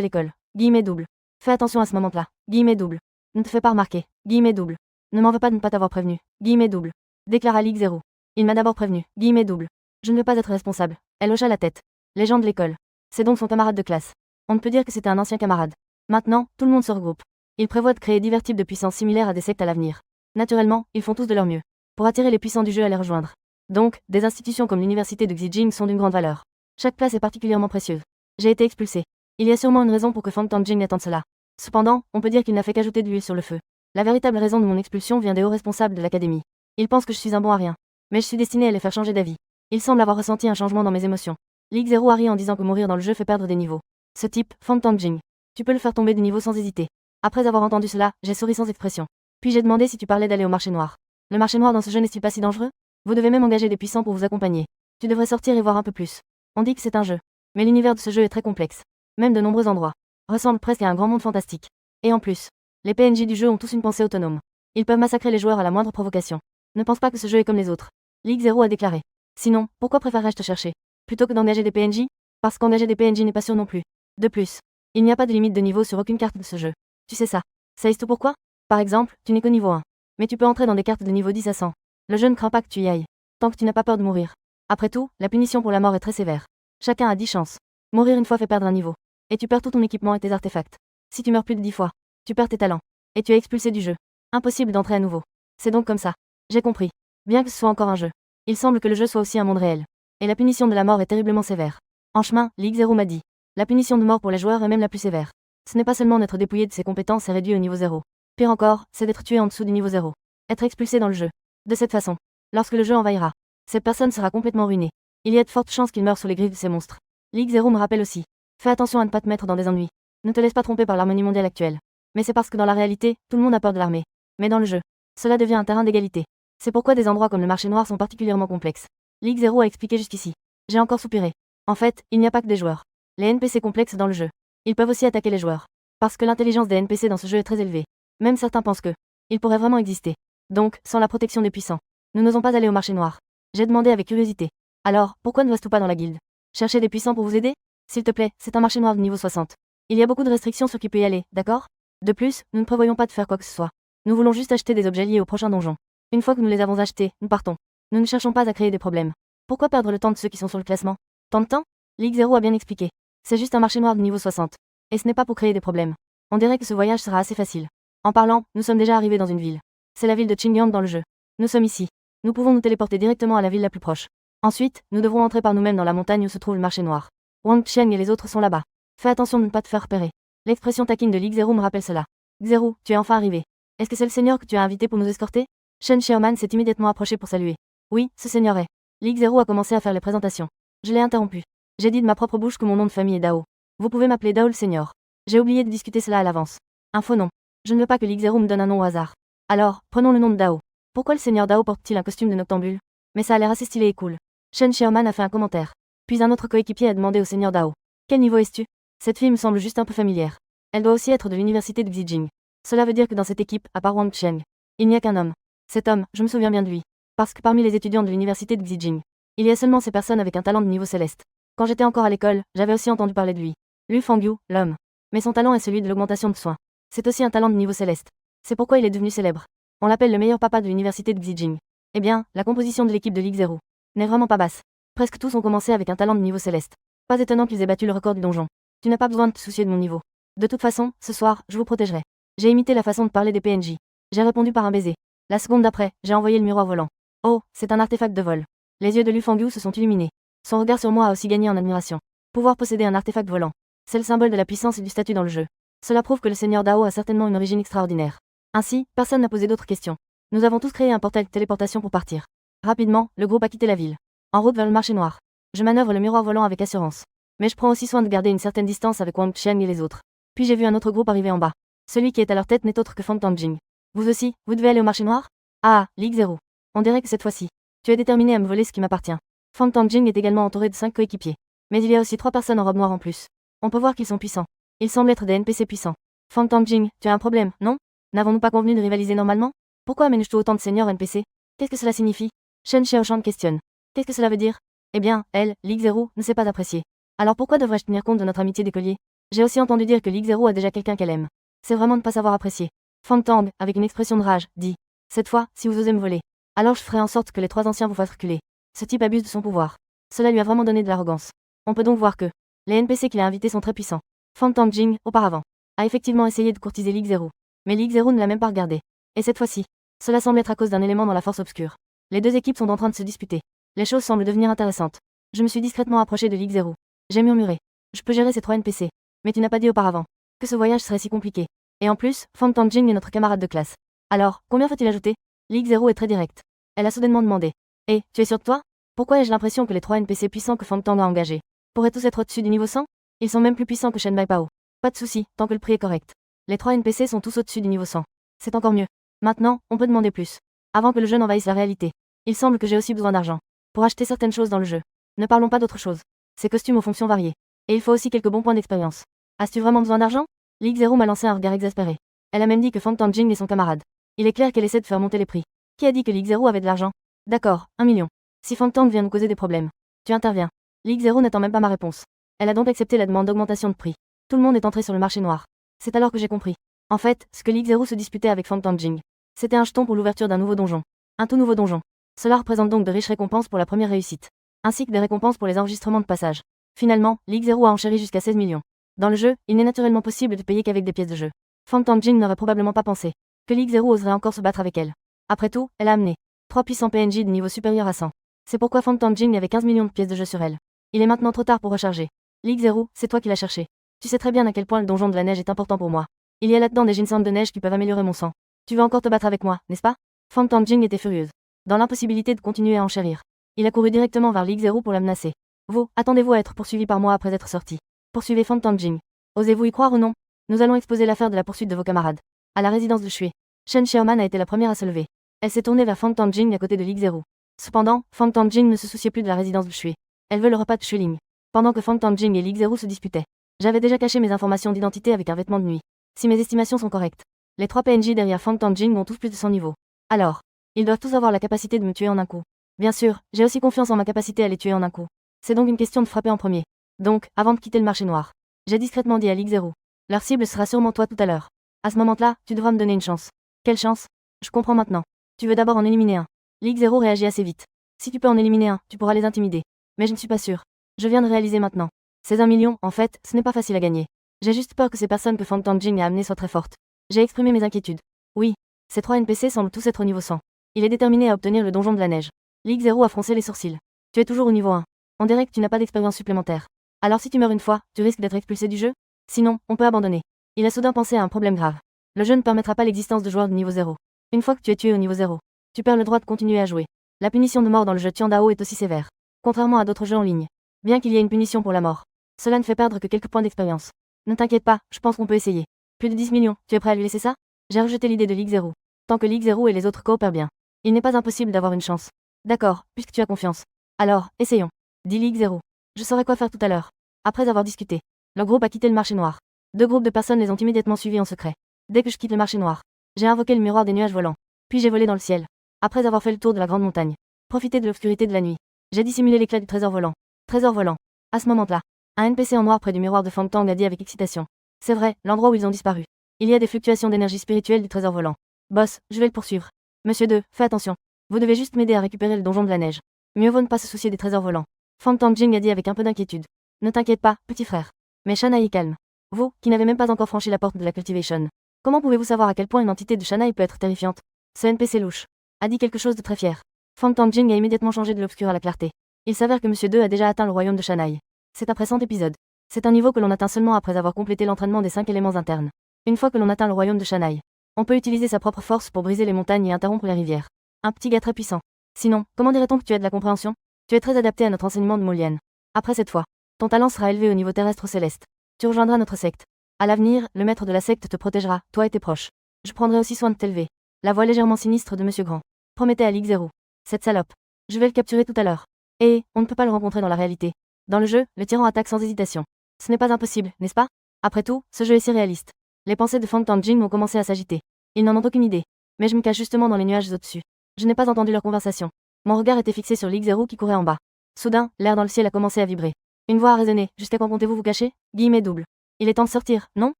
l'école. Guillemets double. Fais attention à ce moment-là. Guillemets double. Ne te fais pas remarquer. Guillemets double. Ne m'en veux pas de ne pas t'avoir prévenu. Guillemets double. Déclara Ligue 0. Il m'a d'abord prévenu. Guillemets double. Je ne veux pas être responsable. Elle hocha la tête. Les gens de l'école. C'est donc son camarade de classe. On ne peut dire que c'était un ancien camarade. Maintenant, tout le monde se regroupe. Ils prévoient de créer divers types de puissances similaires à des sectes à l'avenir. Naturellement, ils font tous de leur mieux pour attirer les puissants du jeu à les rejoindre. Donc, des institutions comme l'université de Xijing sont d'une grande valeur. Chaque place est particulièrement précieuse. J'ai été expulsé. Il y a sûrement une raison pour que Fang Tangjing attende cela. Cependant, on peut dire qu'il n'a fait qu'ajouter de l'huile sur le feu. La véritable raison de mon expulsion vient des hauts responsables de l'académie. Ils pensent que je suis un bon à rien. Mais je suis destiné à les faire changer d'avis. Ils semblent avoir ressenti un changement dans mes émotions. Ligue 0 a ri en disant que mourir dans le jeu fait perdre des niveaux. Ce type, Fang Tangjing. Tu peux le faire tomber du niveau sans hésiter. Après avoir entendu cela, j'ai souri sans expression. Puis j'ai demandé si tu parlais d'aller au marché noir. Le marché noir dans ce jeu n'est-il pas si dangereux? Vous devez même engager des puissants pour vous accompagner. Tu devrais sortir et voir un peu plus. On dit que c'est un jeu. Mais l'univers de ce jeu est très complexe. Même de nombreux endroits ressemblent presque à un grand monde fantastique. Et en plus, les PNJ du jeu ont tous une pensée autonome. Ils peuvent massacrer les joueurs à la moindre provocation. Ne pense pas que ce jeu est comme les autres. Ligue 0 a déclaré. Sinon, pourquoi préférerais-je te chercher? Plutôt que d'engager des PNJ? Parce qu'engager des PNJ n'est pas sûr non plus. De plus, il n'y a pas de limite de niveau sur aucune carte de ce jeu. Tu sais ça. Sais-tu pourquoi? Par exemple, tu n'es qu'au niveau 1. Mais tu peux entrer dans des cartes de niveau 10 à 100. Le jeu ne craint pas que tu y ailles. Tant que tu n'as pas peur de mourir. Après tout, la punition pour la mort est très sévère. Chacun a 10 chances. Mourir une fois fait perdre un niveau. Et tu perds tout ton équipement et tes artefacts. Si tu meurs plus de 10 fois, tu perds tes talents. Et tu es expulsé du jeu. Impossible d'entrer à nouveau. C'est donc comme ça. J'ai compris. Bien que ce soit encore un jeu. Il semble que le jeu soit aussi un monde réel. Et la punition de la mort est terriblement sévère. En chemin, Ligue 0 m'a dit. La punition de mort pour les joueurs est même la plus sévère. Ce n'est pas seulement d'être dépouillé de ses compétences et réduit au niveau 0. Pire encore, c'est d'être tué en dessous du niveau 0. Être expulsé dans le jeu. De cette façon, lorsque le jeu envahira, cette personne sera complètement ruinée. Il y a de fortes chances qu'il meure sous les griffes de ces monstres. Ligue 0 me rappelle aussi. Fais attention à ne pas te mettre dans des ennuis. Ne te laisse pas tromper par l'harmonie mondiale actuelle. Mais c'est parce que dans la réalité, tout le monde a peur de l'armée. Mais dans le jeu, cela devient un terrain d'égalité. C'est pourquoi des endroits comme le marché noir sont particulièrement complexes. Ligue 0 a expliqué jusqu'ici. J'ai encore soupiré. En fait, il n'y a pas que des joueurs. Les NPC complexes dans le jeu. Ils peuvent aussi attaquer les joueurs. Parce que l'intelligence des NPC dans ce jeu est très élevée. Même certains pensent que ils pourraient vraiment exister. Donc, sans la protection des puissants, nous n'osons pas aller au marché noir. J'ai demandé avec curiosité. Alors, pourquoi ne vas-tu pas dans la guilde? Chercher des puissants pour vous aider? S'il te plaît, c'est un marché noir de niveau 60. Il y a beaucoup de restrictions sur qui peut y aller, d'accord? De plus, nous ne prévoyons pas de faire quoi que ce soit. Nous voulons juste acheter des objets liés au prochain donjon. Une fois que nous les avons achetés, nous partons. Nous ne cherchons pas à créer des problèmes. Pourquoi perdre le temps de ceux qui sont sur le classement? Tant de temps? Ligue 0 a bien expliqué. C'est juste un marché noir de niveau 60. Et ce n'est pas pour créer des problèmes. On dirait que ce voyage sera assez facile. En parlant, nous sommes déjà arrivés dans une ville. C'est la ville de Qingyang dans le jeu. Nous sommes ici. Nous pouvons nous téléporter directement à la ville la plus proche. Ensuite, nous devrons entrer par nous-mêmes dans la montagne où se trouve le marché noir. Wang Qiang et les autres sont là-bas. Fais attention de ne pas te faire repérer. L'expression taquine de Ligue 0 me rappelle cela. Xero, tu es enfin arrivé. Est-ce que c'est le seigneur que tu as invité pour nous escorter? Shen Xiaoman s'est immédiatement approché pour saluer. Oui, ce seigneur est. Ligue 0 a commencé à faire les présentations. Je l'ai interrompu. J'ai dit de ma propre bouche que mon nom de famille est Dao. Vous pouvez m'appeler Dao le seigneur. J'ai oublié de discuter cela à l'avance. Un faux nom. Je ne veux pas que Ligue 0 me donne un nom au hasard. Alors, prenons le nom de Dao. Pourquoi le seigneur Dao porte-t-il un costume de noctambule? Mais ça a l'air assez stylé et cool. Shen Xiaoman a fait un commentaire. Puis un autre coéquipier a demandé au seigneur Dao. Quel niveau es-tu? Cette fille me semble juste un peu familière. Elle doit aussi être de l'université de Xijing. Cela veut dire que dans cette équipe, à part Wang Qiang, il n'y a qu'un homme. Cet homme, je me souviens bien de lui. Parce que parmi les étudiants de l'université de Xijing, il y a seulement ces personnes avec un talent de niveau céleste. Quand j'étais encore à l'école, j'avais aussi entendu parler de lui. Lu Fangyu, l'homme. Mais son talent est celui de l'augmentation de soins. C'est aussi un talent de niveau céleste. C'est pourquoi il est devenu célèbre. On l'appelle le meilleur papa de l'université de Xijing. Eh bien, la composition de l'équipe de Ligue 0 n'est vraiment pas basse. Presque tous ont commencé avec un talent de niveau céleste. Pas étonnant qu'ils aient battu le record du donjon. Tu n'as pas besoin de te soucier de mon niveau. De toute façon, ce soir, je vous protégerai. J'ai imité la façon de parler des PNJ. J'ai répondu par un baiser. La seconde d'après, j'ai envoyé le miroir volant. Oh, c'est un artefact de vol. Les yeux de Lu Fangyu se sont illuminés. Son regard sur moi a aussi gagné en admiration. Pouvoir posséder un artefact volant. C'est le symbole de la puissance et du statut dans le jeu. Cela prouve que le seigneur Dao a certainement une origine extraordinaire. Ainsi, personne n'a posé d'autres questions. Nous avons tous créé un portail de téléportation pour partir. Rapidement, le groupe a quitté la ville. En route vers le marché noir. Je manœuvre le miroir volant avec assurance. Mais je prends aussi soin de garder une certaine distance avec Wang Qian et les autres. Puis j'ai vu un autre groupe arriver en bas. Celui qui est à leur tête n'est autre que Fang Tangjing. Vous aussi, vous devez aller au marché noir? Ah, Ligue 0. On dirait que cette fois-ci, tu es déterminé à me voler ce qui m'appartient. Fang Tangjing est également entouré de 5 coéquipiers. Mais il y a aussi 3 personnes en robe noire en plus. On peut voir qu'ils sont puissants. Ils semblent être des NPC puissants. Fang Tangjing, tu as un problème, non? N'avons-nous pas convenu de rivaliser normalement? Pourquoi amènes-tu autant de seniors NPC? Qu'est-ce que cela signifie? Shen Xiaoshan questionne. Qu'est-ce que cela veut dire? Eh bien, elle, Ligue 0, ne sait pas apprécier. Alors pourquoi devrais-je tenir compte de notre amitié d'écolier? J'ai aussi entendu dire que Ligue 0 a déjà quelqu'un qu'elle aime. C'est vraiment ne pas savoir apprécier. Fang Tang, avec une expression de rage, dit. Cette fois, si vous osez me voler, alors je ferai en sorte que les 3 anciens vous fassent reculer. Ce type abuse de son pouvoir. Cela lui a vraiment donné de l'arrogance. On peut donc voir que les NPC qu'il a invités sont très puissants. Fang Tangjing, auparavant, a effectivement essayé de courtiser Ligue 0. Mais Ligue 0 ne l'a même pas regardé. Et cette fois-ci, cela semble être à cause d'un élément dans la force obscure. Les 2 équipes sont en train de se disputer. Les choses semblent devenir intéressantes. Je me suis discrètement approché de Ligue 0. J'ai murmuré. Je peux gérer ces 3 NPC. Mais tu n'as pas dit auparavant que ce voyage serait si compliqué. Et en plus, Fang Tangjing est notre camarade de classe. Alors, combien faut-il ajouter? Ligue 0 est très directe. Elle a soudainement demandé. Eh, tu es sûr de toi? Pourquoi ai-je l'impression que les 3 NPC puissants que Fang Tang a engagés pourraient tous être au-dessus du niveau 100? Ils sont même plus puissants que Shen Bai Pao. Pas de souci, tant que le prix est correct. Les 3 NPC sont tous au-dessus du niveau 100. C'est encore mieux. Maintenant, on peut demander plus. Avant que le jeu n'envahisse la réalité. Il semble que j'ai aussi besoin d'argent. Pour acheter certaines choses dans le jeu. Ne parlons pas d'autre chose. Ces costumes aux fonctions variées. Et il faut aussi quelques bons points d'expérience. As-tu vraiment besoin d'argent? Ligue 0 m'a lancé un regard exaspéré. Elle a même dit que Fang Tangjing est son camarade. Il est clair qu'elle essaie de faire monter les prix. Qui a dit que Ligue 0 avait de l'argent? D'accord, 1 million. Si Fang Tang vient nous causer des problèmes, tu interviens. Ligue 0 n'attend même pas ma réponse. Elle a donc accepté la demande d'augmentation de prix. Tout le monde est entré sur le marché noir. C'est alors que j'ai compris. En fait, ce que Ligue 0 se disputait avec Fang Tangjing, c'était un jeton pour l'ouverture d'un nouveau donjon. Un tout nouveau donjon. Cela représente donc de riches récompenses pour la première réussite, ainsi que des récompenses pour les enregistrements de passage. Finalement, Ligue 0 a enchéri jusqu'à 16 millions. Dans le jeu, il n'est naturellement possible de payer qu'avec des pièces de jeu. Fang Tangjing n'aurait probablement pas pensé que Ligue 0 oserait encore se battre avec elle. Après tout, elle a amené 3 puissants PNJ de niveau supérieur à 100. C'est pourquoi Fang Tangjing avait 15 millions de pièces de jeu sur elle. Il est maintenant trop tard pour recharger. Ligue 0, c'est toi qui l'as cherché. Tu sais très bien à quel point le donjon de la neige est important pour moi. Il y a là-dedans des ginseng de neige qui peuvent améliorer mon sang. Tu veux encore te battre avec moi, n'est-ce pas? Fang Tangjing était furieuse. Dans l'impossibilité de continuer à enchérir. Il a couru directement vers Ligue 0 pour la menacer. Vous, attendez-vous à être poursuivi par moi après être sorti. Poursuivez Fang Tangjing. Osez-vous y croire ou non? Nous allons exposer l'affaire de la poursuite de vos camarades. À la résidence de Shui. Shen Xiaoman a été la première à se lever. Elle s'est tournée vers Fang Tangjing à côté de Ligue 0. Cependant, Fang Tangjing ne se souciait plus de la résidence de Shui. Elle veut le repas de Shuling. Pendant que Fang Tangjing et Ligue 0 se disputaient. J'avais déjà caché mes informations d'identité avec un vêtement de nuit. Si mes estimations sont correctes, les 3 PNJ derrière Fang Tangjing ont tous plus de 100 niveaux. Alors, ils doivent tous avoir la capacité de me tuer en un coup. Bien sûr, j'ai aussi confiance en ma capacité à les tuer en un coup. C'est donc une question de frapper en premier. Donc, avant de quitter le marché noir, j'ai discrètement dit à Ligue 0. Leur cible sera sûrement toi tout à l'heure. À ce moment-là, tu devras me donner une chance. Quelle chance? Je comprends maintenant. Tu veux d'abord en éliminer un. Ligue 0 réagit assez vite. Si tu peux en éliminer un, tu pourras les intimider. Mais je ne suis pas sûr. Je viens de réaliser maintenant. Ces 1 million, en fait, ce n'est pas facile à gagner. J'ai juste peur que ces personnes que Fang Tangjing a amenées soient très fortes. J'ai exprimé mes inquiétudes. Oui, ces 3 NPC semblent tous être au niveau 100. Il est déterminé à obtenir le donjon de la neige. Ligue 0 a froncé les sourcils. Tu es toujours au niveau 1. On dirait que tu n'as pas d'expérience supplémentaire. Alors si tu meurs une fois, tu risques d'être expulsé du jeu? Sinon, on peut abandonner. Il a soudain pensé à un problème grave. Le jeu ne permettra pas l'existence de joueurs de niveau 0. Une fois que tu es tué au niveau 0, tu perds le droit de continuer à jouer. La punition de mort dans le jeu Tiandao est aussi sévère. Contrairement à d'autres jeux en ligne. Bien qu'il y ait une punition pour la mort, cela ne fait perdre que quelques points d'expérience. Ne t'inquiète pas, je pense qu'on peut essayer. Plus de 10 millions, tu es prêt à lui laisser ça? J'ai rejeté l'idée de Ligue 0. Tant que Ligue 0 et les autres coopèrent bien, il n'est pas impossible d'avoir une chance. D'accord, puisque tu as confiance. Alors, essayons. Dit Ligue 0. Je saurai quoi faire tout à l'heure. Après avoir discuté, le groupe a quitté le marché noir. 2 groupes de personnes les ont immédiatement suivis en secret. Dès que je quitte le marché noir, j'ai invoqué le miroir des nuages volants. Puis j'ai volé dans le ciel. Après avoir fait le tour de la grande montagne, profité de l'obscurité de la nuit, j'ai dissimulé l'éclat du trésor volant. Trésor volant. À ce moment-là, un NPC en noir près du miroir de Fang Tang a dit avec excitation. C'est vrai, l'endroit où ils ont disparu. Il y a des fluctuations d'énergie spirituelle du trésor volant. Boss, je vais le poursuivre. Monsieur 2, fais attention. Vous devez juste m'aider à récupérer le donjon de la neige. Mieux vaut ne pas se soucier des trésors volants. Fang Tangjing a dit avec un peu d'inquiétude. Ne t'inquiète pas, petit frère. Mais Shana est calme. Vous, qui n'avez même pas encore franchi la porte de la cultivation. Comment pouvez-vous savoir à quel point une entité de Shanaï peut être terrifiante? Ce NPC louche a dit quelque chose de très fier. Fang Tangjing a immédiatement changé de l'obscur à la clarté. Il s'avère que Monsieur 2 a déjà atteint le royaume de Shanaï. C'est après 100 épisodes. C'est un niveau que l'on atteint seulement après avoir complété l'entraînement des 5 éléments internes. Une fois que l'on atteint le royaume de Shanaï, on peut utiliser sa propre force pour briser les montagnes et interrompre les rivières. Un petit gars très puissant. Sinon, comment dirait-on que tu as de la compréhension? Tu es très adapté à notre enseignement de Molienne. Après cette fois, ton talent sera élevé au niveau terrestre ou céleste. Tu rejoindras notre secte. À l'avenir, le maître de la secte te protégera, toi et tes proches. Je prendrai aussi soin de t'élever. La voix légèrement sinistre de Monsieur Grand promettait à Ligue 0. Cette salope. Je vais le capturer tout à l'heure. Et, on ne peut pas le rencontrer dans la réalité. Dans le jeu, le tyran attaque sans hésitation. Ce n'est pas impossible, n'est-ce pas? Après tout, ce jeu est si réaliste. Les pensées de Fang Tangjing ont commencé à s'agiter. Ils n'en ont aucune idée. Mais je me cache justement dans les nuages au-dessus. Je n'ai pas entendu leur conversation. Mon regard était fixé sur Ligue 0 qui courait en bas. Soudain, l'air dans le ciel a commencé à vibrer. Une voix a résonné. Jusqu'à quand comptez-vous vous cacher? Guillemets double. Il est temps de sortir, non?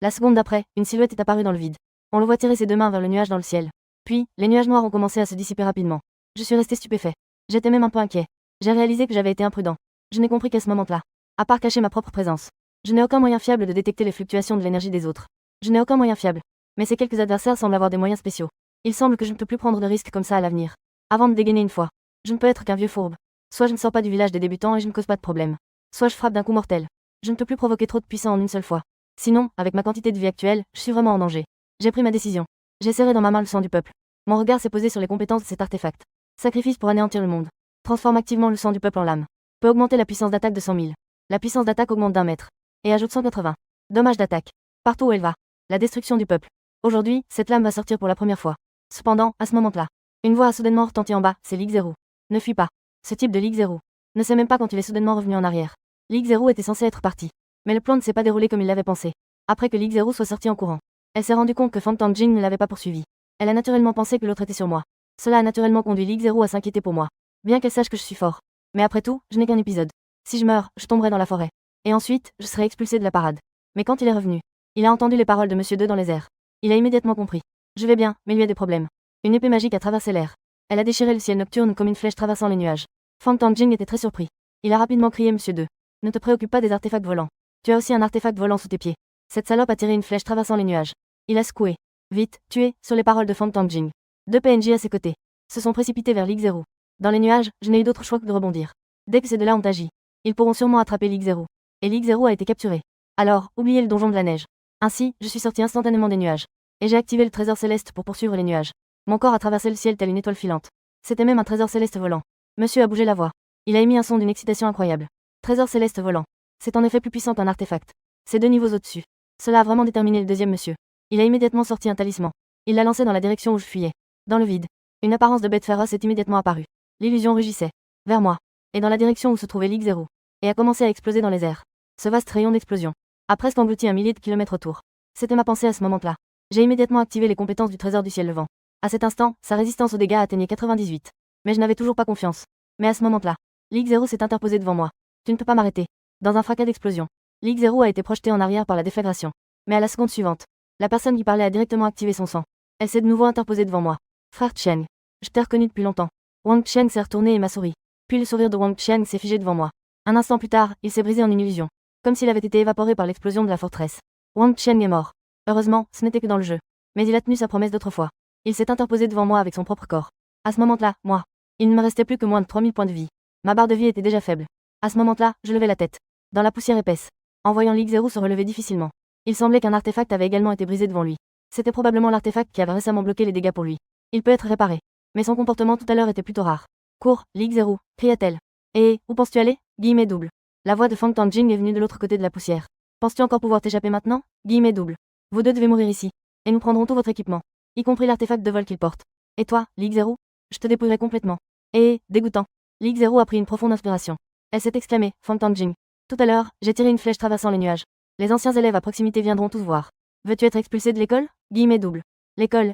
La seconde d'après, une silhouette est apparue dans le vide. On le voit tirer ses deux mains vers le nuage dans le ciel. Puis, les nuages noirs ont commencé à se dissiper rapidement. Je suis resté stupéfait. J'étais même un peu inquiet. J'ai réalisé que j'avais été imprudent. Je n'ai compris qu'à ce moment-là. À part cacher ma propre présence. Je n'ai aucun moyen fiable de détecter les fluctuations de l'énergie des autres. Je n'ai aucun moyen fiable. Mais ces quelques adversaires semblent avoir des moyens spéciaux. Il semble que je ne peux plus prendre de risques comme ça à l'avenir. Avant de dégainer une fois, je ne peux être qu'un vieux fourbe. Soit je ne sors pas du village des débutants et je ne cause pas de problème. Soit je frappe d'un coup mortel. Je ne peux plus provoquer trop de puissance en une seule fois. Sinon, avec ma quantité de vie actuelle, je suis vraiment en danger. J'ai pris ma décision. J'ai serré dans ma main le sang du peuple. Mon regard s'est posé sur les compétences de cet artefact. Sacrifice pour anéantir le monde. Transforme activement le sang du peuple en lame. Peut augmenter la puissance d'attaque de 100 000. La puissance d'attaque augmente d'1 mètre. Et ajoute 180. Dommage d'attaque. Partout où elle va. La destruction du peuple. Aujourd'hui, cette lame va sortir pour la première fois. Cependant, à ce moment-là, une voix a soudainement retenti en bas, c'est Ligue 0. Ne fuis pas. Ce type de Ligue 0 ne sait même pas quand il est soudainement revenu en arrière. Ligue 0 était censé être parti. Mais le plan ne s'est pas déroulé comme il l'avait pensé. Après que Ligue 0 soit sorti en courant, elle s'est rendue compte que Fang Tangjing ne l'avait pas poursuivi. Elle a naturellement pensé que l'autre était sur moi. Cela a naturellement conduit Ligue 0 à s'inquiéter pour moi. Bien qu'elle sache que je suis fort. Mais après tout, je n'ai qu'un épisode. Si je meurs, je tomberai dans la forêt. Et ensuite, je serai expulsé de la parade. Mais quand il est revenu, il a entendu les paroles de Monsieur 2 dans les airs. Il a immédiatement compris. Je vais bien, mais il y a des problèmes. Une épée magique a traversé l'air. Elle a déchiré le ciel nocturne comme une flèche traversant les nuages. Fang Tangjing était très surpris. Il a rapidement crié Monsieur 2. Ne te préoccupe pas des artefacts volants. Tu as aussi un artefact volant sous tes pieds. Cette salope a tiré une flèche traversant les nuages. Il a secoué. Vite, tué, sur les paroles de Fang Tangjing. 2 PNJ à ses côtés se sont précipités vers Ligue 0. Dans les nuages, je n'ai eu d'autre choix que de rebondir. Dès que ces deux-là ont agi, ils pourront sûrement attraper Ligue 0. Et Ligue 0 a été capturé. Alors, oubliez le donjon de la neige. Ainsi, je suis sorti instantanément des nuages. Et j'ai activé le trésor céleste pour poursuivre les nuages. Mon corps a traversé le ciel tel une étoile filante. C'était même un trésor céleste volant. Monsieur a bougé la voix. Il a émis un son d'une excitation incroyable. Trésor céleste volant. C'est en effet plus puissant qu'un artefact. C'est 2 niveaux au-dessus. Cela a vraiment déterminé le deuxième monsieur. Il a immédiatement sorti un talisman. Il l'a lancé dans la direction où je fuyais. Dans le vide. Une apparence de bête féroce est immédiatement apparue. L'illusion rugissait. Vers moi. Et dans la direction où se trouvait Ligue 0. Et a commencé à exploser dans les airs. Ce vaste rayon d'explosion a presque englouti 1 millier de kilomètres autour. C'était ma pensée à ce moment-là. J'ai immédiatement activé les compétences du trésor du ciel levant. À cet instant, sa résistance aux dégâts atteignait 98. Mais je n'avais toujours pas confiance. Mais à ce moment-là, Ligue 0 s'est interposé devant moi. Tu ne peux pas m'arrêter. Dans un fracas d'explosion, Ligue 0 a été projeté en arrière par la déflagration. Mais à la seconde suivante, la personne qui parlait a directement activé son sang. Elle s'est de nouveau interposée devant moi. Frère Cheng. Je t'ai reconnu depuis longtemps. Wang Cheng s'est retourné et m'a souri. Puis le sourire de Wang Cheng s'est figé devant moi. Un instant plus tard, il s'est brisé en une illusion. Comme s'il avait été évaporé par l'explosion de la forteresse. Wang Cheng est mort. Heureusement, ce n'était que dans le jeu. Mais il a tenu sa promesse d'autrefois. Il s'est interposé devant moi avec son propre corps. À ce moment-là, moi. Il ne me restait plus que moins de 3000 points de vie. Ma barre de vie était déjà faible. À ce moment-là, je levai la tête. Dans la poussière épaisse. En voyant Ligue 0 se relever difficilement. Il semblait qu'un artefact avait également été brisé devant lui. C'était probablement l'artefact qui avait récemment bloqué les dégâts pour lui. Il peut être réparé. Mais son comportement tout à l'heure était plutôt rare. Cours, Ligue 0, cria-t-elle. Et, où penses-tu aller? Guillemets double. La voix de Fang Tangjing est venue de l'autre côté de la poussière. Penses-tu encore pouvoir t'échapper maintenant? Guillemets double. Vous deux devez mourir ici. Et nous prendrons tout votre équipement. Y compris l'artefact de vol qu'il porte. Et toi, Ligue 0? Je te dépouillerai complètement. Et, dégoûtant. Ligue 0 a pris une profonde inspiration. Elle s'est exclamée, Fang Tangjing. Tout à l'heure, j'ai tiré une flèche traversant les nuages. Les anciens élèves à proximité viendront tous voir. Veux-tu être expulsé de l'école? Guillemets double. L'école,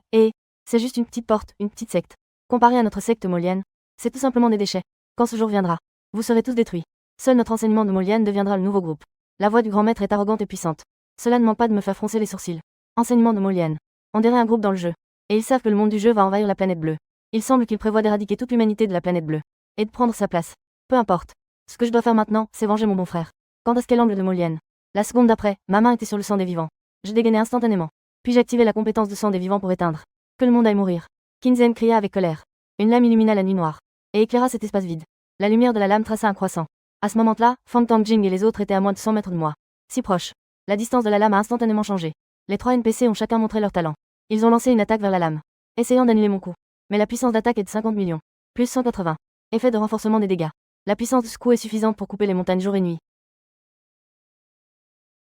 c'est juste une petite porte, une petite secte. Comparé à notre secte molienne, c'est tout simplement des déchets. Quand ce jour viendra, vous serez tous détruits. Seul notre enseignement de Molienne deviendra le nouveau groupe. La voix du grand maître est arrogante et puissante. Cela ne manque pas de me faire froncer les sourcils. Enseignement de Molienne. On dirait un groupe dans le jeu. Et ils savent que le monde du jeu va envahir la planète bleue. Il semble qu'ils prévoient d'éradiquer toute l'humanité de la planète bleue. Et de prendre sa place. Peu importe. Ce que je dois faire maintenant, c'est venger mon bon frère. Quant à ce qu'est l'angle de Molienne. La seconde d'après, ma main était sur le sang des vivants. Je dégainai instantanément. Puis j'activai la compétence de sang des vivants pour éteindre. Que le monde aille mourir. Qinzhen cria avec colère. Une lame illumina la nuit noire et éclaira cet espace vide. La lumière de la lame traça un croissant. À ce moment-là, Fang Tangjing et les autres étaient à moins de 100 mètres de moi. Si proches. La distance de la lame a instantanément changé. Les 3 NPC ont chacun montré leur talent. Ils ont lancé une attaque vers la lame, essayant d'annuler mon coup. Mais la puissance d'attaque est de 50 millions. Plus 180. Effet de renforcement des dégâts. La puissance de ce coup est suffisante pour couper les montagnes jour et nuit.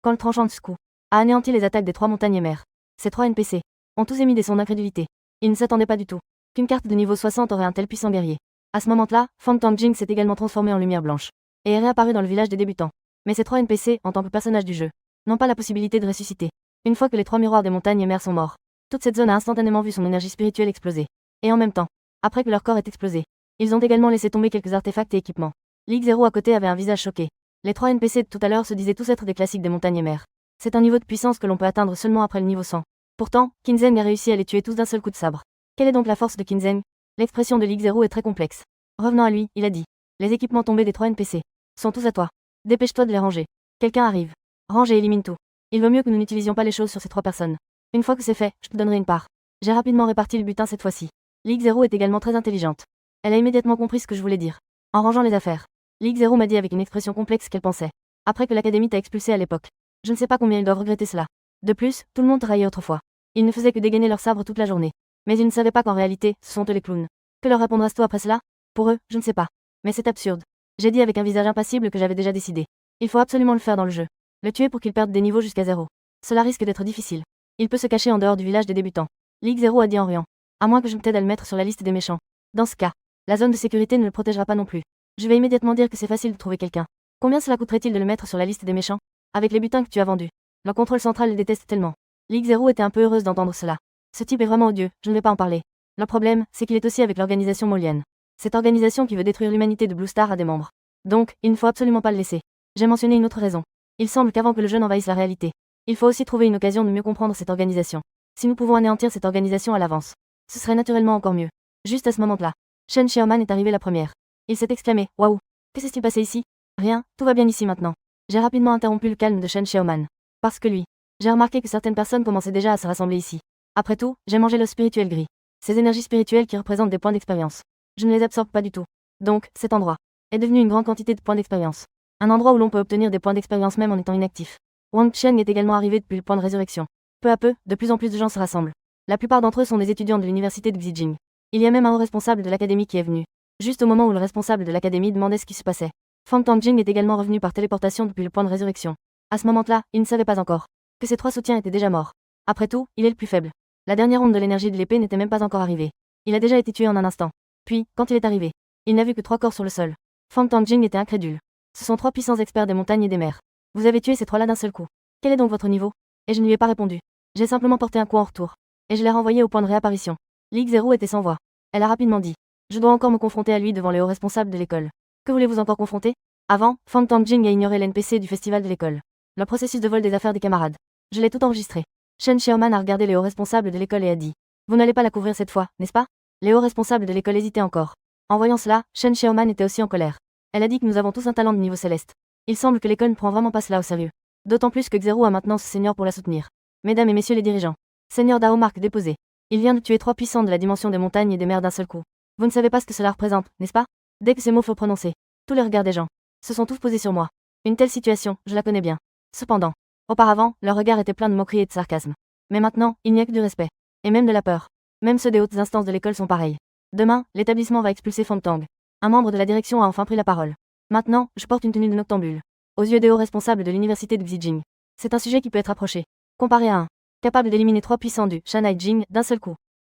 Quand le tranchant de ce coup a anéanti les attaques des 3 montagnes et mers, ces 3 NPC ont tous émis des sons d'incrédulité. Ils ne s'attendaient pas du tout qu'une carte de niveau 60 aurait un tel puissant guerrier. À ce moment-là, Fang Tangjing s'est également transformé en lumière blanche et est réapparu dans le village des débutants. Mais ces 3 NPC, en tant que personnages du jeu, n'ont pas la possibilité de ressusciter. Une fois que les 3 miroirs des montagnes et mers sont morts, toute cette zone a instantanément vu son énergie spirituelle exploser. Et en même temps, après que leur corps ait explosé, ils ont également laissé tomber quelques artefacts et équipements. League Zero à côté avait un visage choqué. Les 3 NPC de tout à l'heure se disaient tous être des classiques des montagnes et mers. C'est un niveau de puissance que l'on peut atteindre seulement après le niveau 100. Pourtant, Qinzhen a réussi à les tuer tous d'un seul coup de sabre. Quelle est donc la force de Qinzhen? L'expression de League Zero est très complexe. Revenant à lui, il a dit. Les équipements tombés des 3 NPC sont tous à toi. Dépêche-toi de les ranger. Quelqu'un arrive. Range et élimine tout. Il vaut mieux que nous n'utilisions pas les choses sur ces 3 personnes. Une fois que c'est fait, je te donnerai une part. J'ai rapidement réparti le butin cette fois-ci. League Zero est également très intelligente. Elle a immédiatement compris ce que je voulais dire. En rangeant les affaires, League Zero m'a dit avec une expression complexe qu'elle pensait. Après que l'académie t'a expulsé à l'époque. Je ne sais pas combien ils doivent regretter cela. De plus, tout le monde travaillait autrefois. Ils ne faisaient que dégainer leurs sabres toute la journée. Mais ils ne savaient pas qu'en réalité, ce sont eux les clowns. Que leur répondras-tu après cela? Pour eux, je ne sais pas. Mais c'est absurde. J'ai dit avec un visage impassible que j'avais déjà décidé. Il faut absolument le faire dans le jeu. Le tuer pour qu'il perde des niveaux jusqu'à 0. Cela risque d'être difficile. Il peut se cacher en dehors du village des débutants. League Zero a dit en riant. À moins que je me t'aide à le mettre sur la liste des méchants. Dans ce cas, la zone de sécurité ne le protégera pas non plus. Je vais immédiatement dire que c'est facile de trouver quelqu'un. Combien cela coûterait-il de le mettre sur la liste des méchants? Avec les butins que tu as vendus. Le contrôle central les déteste tellement. League Zero était un peu heureuse d'entendre cela. Ce type est vraiment odieux, je ne vais pas en parler. Le problème, c'est qu'il est aussi avec l'organisation Molienne. Cette organisation qui veut détruire l'humanité de Blue Star a des membres. Donc, il ne faut absolument pas le laisser. J'ai mentionné une autre raison. Il semble qu'avant que le jeu n'envahisse la réalité, il faut aussi trouver une occasion de mieux comprendre cette organisation. Si nous pouvons anéantir cette organisation à l'avance, ce serait naturellement encore mieux. Juste à ce moment-là, Shen Xiaoman est arrivé la première. Il s'est exclamé, waouh, que s'est-il passé ici? Rien, tout va bien ici maintenant. J'ai rapidement interrompu le calme de Shen Xiaoman. Parce que lui, j'ai remarqué que certaines personnes commençaient déjà à se rassembler ici. Après tout, j'ai mangé le spirituel gris. Ces énergies spirituelles qui représentent des points d'expérience. Je ne les absorbe pas du tout. Donc, cet endroit est devenu une grande quantité de points d'expérience. Un endroit où l'on peut obtenir des points d'expérience même en étant inactif. Wang Chen est également arrivé depuis le point de résurrection. Peu à peu, de plus en plus de gens se rassemblent. La plupart d'entre eux sont des étudiants de l'université de Xijing. Il y a même un haut responsable de l'académie qui est venu. Juste au moment où le responsable de l'académie demandait ce qui se passait. Fang Tangjing est également revenu par téléportation depuis le point de résurrection. À ce moment-là, il ne savait pas encore que ses 3 soutiens étaient déjà morts. Après tout, il est le plus faible. La dernière onde de l'énergie de l'épée n'était même pas encore arrivée. Il a déjà été tué en un instant. Puis, quand il est arrivé, il n'a vu que 3 corps sur le sol. Fang Tangjing était incrédule. Ce sont 3 puissants experts des montagnes et des mers. Vous avez tué ces 3-là d'un seul coup. Quel est donc votre niveau? Et je ne lui ai pas répondu. J'ai simplement porté un coup en retour. Et je l'ai renvoyé au point de réapparition. League Zero était sans voix. Elle a rapidement dit. Je dois encore me confronter à lui devant les hauts responsables de l'école. Que voulez-vous encore confronter? Avant, Fang Tangjing a ignoré l'NPC du festival de l'école. Le processus de vol des affaires des camarades. Je l'ai tout enregistré. Shen Xiaoman a regardé les hauts responsables de l'école et a dit. Vous n'allez pas la couvrir cette fois, n'est-ce pas? Les hauts responsables de l'école hésitaient encore. En voyant cela, Shen Xiaoman était aussi en colère. Elle a dit que nous avons tous un talent de niveau céleste. Il semble que l'école ne prend vraiment pas cela au sérieux. D'autant plus que Xero a maintenant ce seigneur pour la soutenir. Mesdames et messieurs les dirigeants. Seigneur Dao marque déposé. Il vient de tuer 3 puissants de la dimension des montagnes et des mers d'un seul coup. Vous ne savez pas ce que cela représente, n'est-ce pas? Dès que ces mots furent prononcés, tous les regards des gens se sont tous posés sur moi. Une telle situation, je la connais bien. Cependant, auparavant, leurs regards étaient pleins de moquerie et de sarcasme. Mais maintenant, il n'y a que du respect. Et même de la peur. Même ceux des hautes instances de l'école sont pareils. Demain, l'établissement va expulser Fangtang. Un membre de la direction a enfin pris la parole. Maintenant, je porte une tenue de noctambule. Aux yeux des hauts responsables de l'université de Xijing. C'est un sujet qui peut être approché. Comparé à un capable d'éliminer 3 puissants du Shanai Jing d'un seul coup.